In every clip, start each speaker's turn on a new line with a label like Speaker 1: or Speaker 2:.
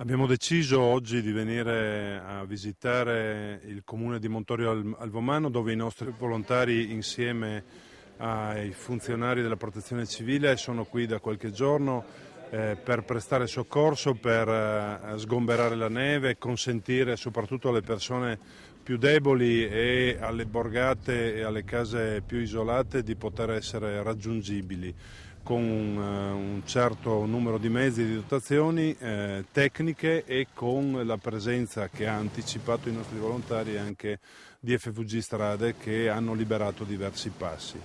Speaker 1: Abbiamo deciso oggi di venire a visitare il comune di Montorio al Vomano, dove i nostri volontari insieme ai funzionari della protezione civile sono qui da qualche giorno per prestare soccorso, per sgomberare la neve e consentire soprattutto alle persone più deboli e alle borgate e alle case più isolate di poter essere raggiungibili con un certo numero di mezzi e di dotazioni tecniche e con la presenza che ha anticipato i nostri volontari anche di FVG Strade, che hanno liberato diversi passi.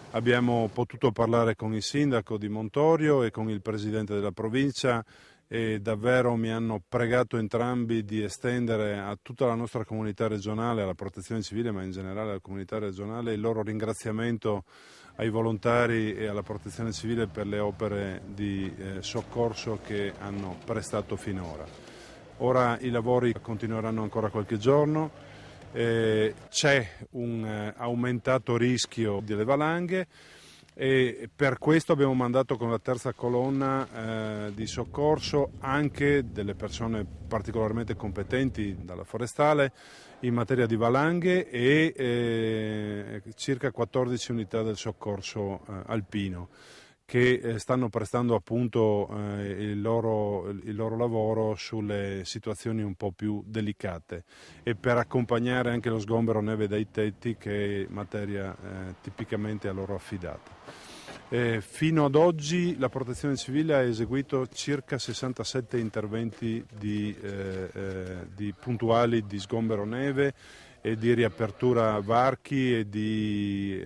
Speaker 1: Abbiamo potuto parlare con il sindaco di Montorio e con il presidente della provincia e davvero mi hanno pregato entrambi di estendere a tutta la nostra comunità regionale, alla protezione civile ma in generale alla comunità regionale, il loro ringraziamento ai volontari e alla protezione civile per le opere di soccorso che hanno prestato finora. Ora i lavori continueranno ancora qualche giorno, c'è un aumentato rischio delle valanghe e per questo abbiamo mandato con la terza colonna di soccorso anche delle persone particolarmente competenti dalla forestale in materia di valanghe e circa 14 unità del soccorso alpino che stanno prestando appunto il loro lavoro sulle situazioni un po' più delicate e per accompagnare anche lo sgombero neve dai tetti, che è materia tipicamente a loro affidata. Fino ad oggi la protezione civile ha eseguito circa 67 interventi di puntuali di sgombero neve e di riapertura varchi e di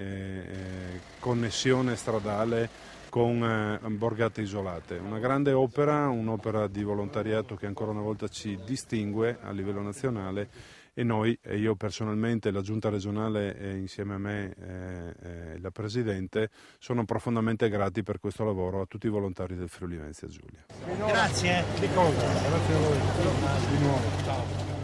Speaker 1: connessione stradale con borgate isolate. Una grande opera, un'opera di volontariato che ancora una volta ci distingue a livello nazionale e noi, e io personalmente, la Giunta regionale insieme a me e la Presidente, sono profondamente grati per questo lavoro a tutti i volontari del Friuli Venezia Giulia.
Speaker 2: Grazie.
Speaker 1: Di cosa? Grazie a voi. Di nuovo. Ciao.